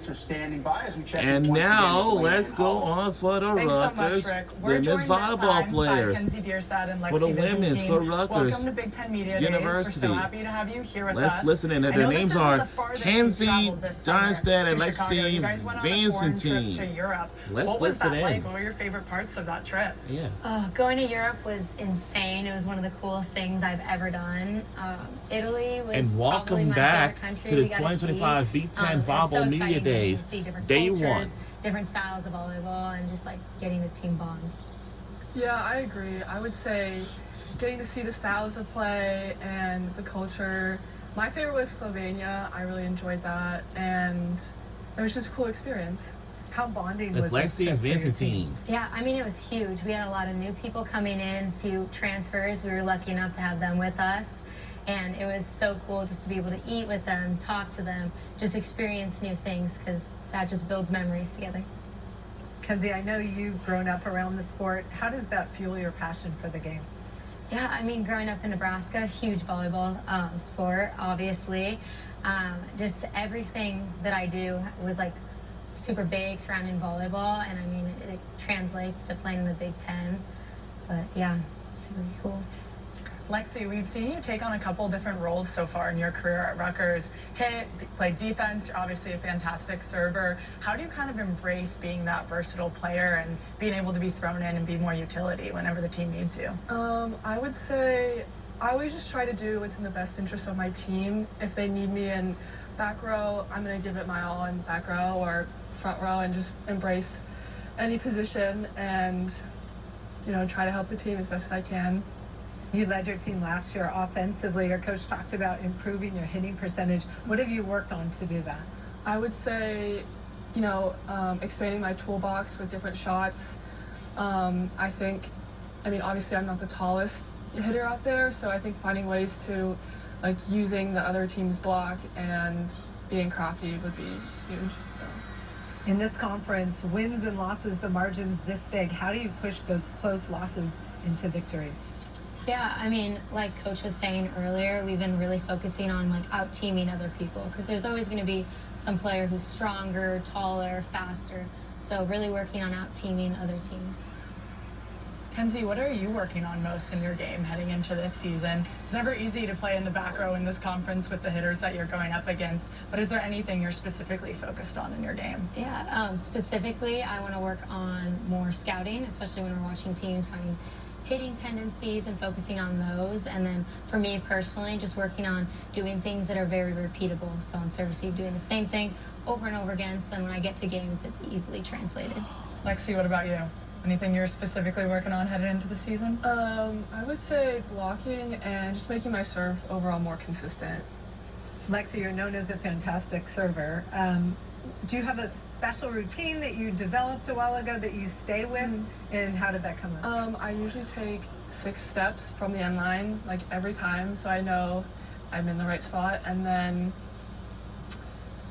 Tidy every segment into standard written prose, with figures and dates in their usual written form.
For standing by as we check in And once again now with Lane let's go Hall. on for the Thanks so much, Rutgers Rick. We're women's joined this volleyball time players. by Kenzie Bierstadt and Lexi For the women's, Byzantine. for Rutgers Welcome to Big Ten Media University. Days. We're so happy to have you here with Let's us. listen in. I Their know this names isn't are the farthest you've Kenzie traveled this summer Dunstad and to Chicago. You Lexi guys went on a foreign trip Byzantine. to Europe. Let's what was listen that in. like? What were your favorite parts of that trip? Yeah. Going to Europe was insane. It was one of the coolest things I've ever done. Italy was And probably welcome my back favorite country to the we got to 2025 see. Big Ten It was so Volleyball Media exciting Days, to see different Day cultures, 1. different styles of volleyball, and just like getting the team bond. Yeah, I agree. I would say getting to see the styles of play and the culture. My favorite was Slovenia. I really enjoyed that, and it was just a cool experience. How bonding It's was this Lexi trip and for your team? Byzantine. Yeah, I mean, it was huge. We had a lot of new people coming in, few transfers. We were lucky enough to have them with us. And it was so cool just to be able to eat with them, talk to them, just experience new things, because that just builds memories together. Kenzie, I know you've grown up around the sport. How does that fuel your passion for the game? Yeah, I mean, growing up in Nebraska, huge volleyball sport, obviously. Just everything that I do was like super big surrounding volleyball, and I mean, it translates to playing in the Big Ten. But yeah, it's really cool. Lexi, we've seen you take on a couple different roles so far in your career at Rutgers. Hit, play defense, you're obviously a fantastic server. How do you kind of embrace being that versatile player and being able to be thrown in and be more utility whenever the team needs you? I would say I always just try to do what's in the best interest of my team. If they need me in back row, I'm going to give it my all in back row or front row and just embrace any position and, try to help the team as best as I can. You led your team last year offensively. Your coach talked about improving your hitting percentage. What have you worked on to do that? I would say, expanding my toolbox with different shots. Obviously I'm not the tallest hitter out there, so I think finding ways to, using the other team's block and being crafty would be huge. In this conference, wins and losses, the margin's this big. How do you push those close losses into victories? Yeah, I mean, like Coach was saying earlier, we've been really focusing on like out teaming other people, because there's always going to be some player who's stronger, taller, faster. So really working on out teaming other teams. Kenzie, what are you working on most in your game heading into this season? It's never easy to play in the back row in this conference with the hitters that you're going up against, but is there anything you're specifically focused on in your game? Yeah, specifically, I want to work on more scouting, especially when we're watching teams, finding hitting tendencies and focusing on those. And then for me personally, just working on doing things that are very repeatable. So on service, doing the same thing over and over again, so then when I get to games, it's easily translated. Lexi, what about you? Anything you're specifically working on headed into the season? I would say blocking and just making my serve overall more consistent. Lexi, you're known as a fantastic server. Do you have a special routine that you developed a while ago that you stay with? And how did that come up? I usually take 6 steps from the end line, every time, so I know I'm in the right spot. And then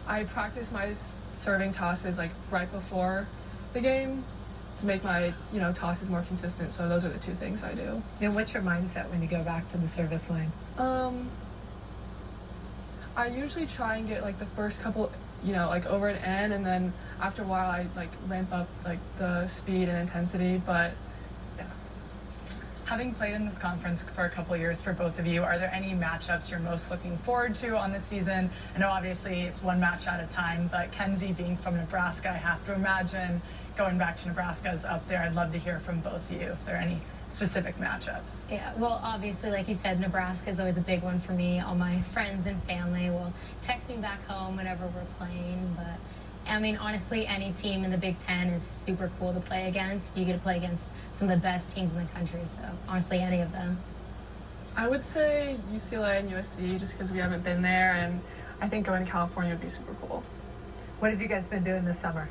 I practice my serving tosses right before the game to make my tosses more consistent. So those are the 2 things I do. And what's your mindset when you go back to the service line? I usually try and get the first couple over an end, and then after a while I ramp up the speed and intensity. But yeah. Having played in this conference for a couple years for both of you, are there any matchups you're most looking forward to on this season? I know obviously it's one match at a time, but Kenzie being from Nebraska, I have to imagine going back to Nebraska is up there. I'd love to hear from both of you if there are any specific matchups. Yeah, well, obviously, like you said, Nebraska is always a big one for me. All my friends and family will text me back home whenever we're playing. But, I mean, honestly, any team in the Big Ten is super cool to play against. You get to play against some of the best teams in the country. So, honestly, any of them. I would say UCLA and USC, just because we haven't been there, and I think going to California would be super cool. What have you guys been doing this summer?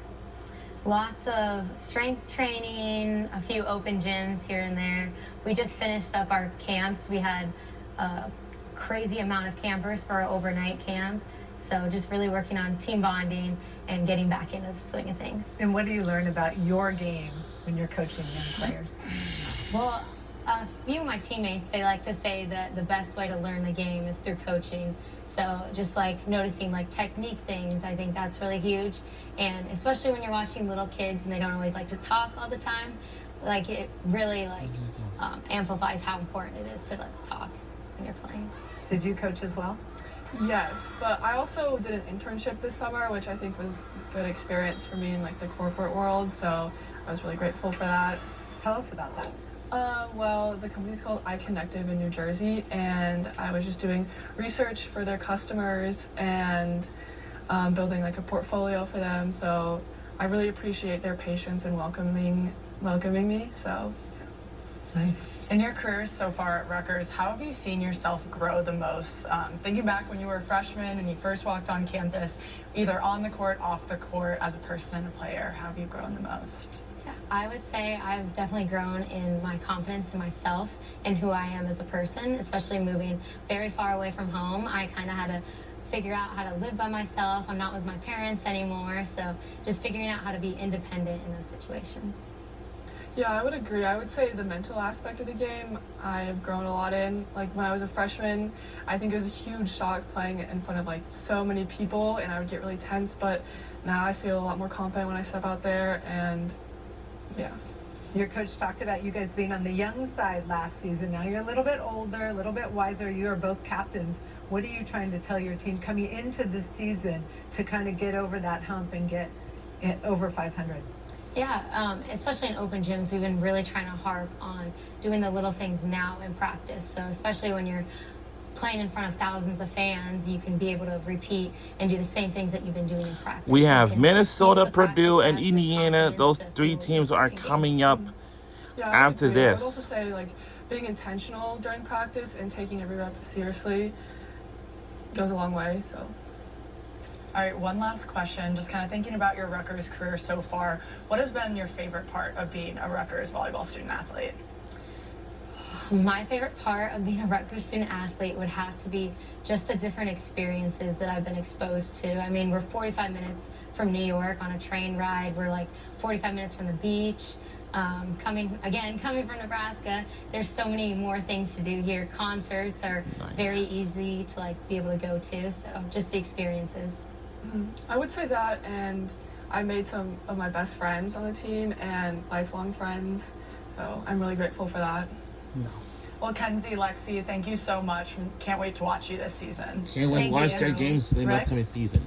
Lots of strength training, a few open gyms here and there. We just finished up our camps. We had a crazy amount of campers for our overnight camp. So just really working on team bonding and getting back into the swing of things. And what do you learn about your game when you're coaching young players? Well, A few of my teammates, they like to say that the best way to learn the game is through coaching. So just like noticing like technique things, I think that's really huge. And especially when you're watching little kids and they don't always like to talk all the time, like it really like amplifies how important it is to like talk when you're playing. Did you coach as well? Yes, but I also did an internship this summer, which I think was a good experience for me in like the corporate world. So I was really grateful for that. Tell us about that. Well, the company's called iConnective in New Jersey, and I was just doing research for their customers and building like a portfolio for them. So I really appreciate their patience in welcoming me. So Nice. In your career so far at Rutgers, how have you seen yourself grow the most? Thinking back when you were a freshman and you first walked on campus, either on the court, off the court, as a person and a player, how have you grown the most? Yeah, I would say I've definitely grown in my confidence in myself and who I am as a person, especially moving very far away from home. I kind of had to figure out how to live by myself. I'm not with my parents anymore, so just figuring out how to be independent in those situations. yeah, I would agree. I would say the mental aspect of the game I have grown a lot in. Like when I was a freshman, I think it was a huge shock playing in front of like so many people, and I would get really tense. But now I feel a lot more confident when I step out there, and yeah. Your coach talked about you guys being on the young side last season. Now you're a little bit older, a little bit wiser. You are both captains. What are you trying to tell your team coming into this season to kind of get over that hump and get it over 500? Yeah, especially in open gyms, we've been really trying to harp on doing the little things now in practice. So especially when you're playing in front of thousands of fans, you can be able to repeat and do the same things that you've been doing in practice. We So you have can Minnesota, use the practice Purdue, and reps as Indiana. confidence Those to three fuel teams are in games. coming up Yeah, I would after agree. I would this. also say like being intentional during practice and taking every rep seriously goes a long way. So All right, one last question. Just kind of thinking about your Rutgers career so far, what has been your favorite part of being a Rutgers volleyball student athlete? My favorite part of being a Rutgers student athlete would have to be just the different experiences that I've been exposed to. I mean, we're 45 minutes from New York on a train ride. We're like 45 minutes from the beach. Coming from Nebraska, there's so many more things to do here. Concerts are very easy to like be able to go to. So just the experiences. I would say that, and I made some of my best friends on the team and lifelong friends. So I'm really grateful for that. Well, Kenzie, Lexi, thank you so much. Can't wait to watch you this season. Can't wait Thank to watch you. their games in the Right? upcoming season.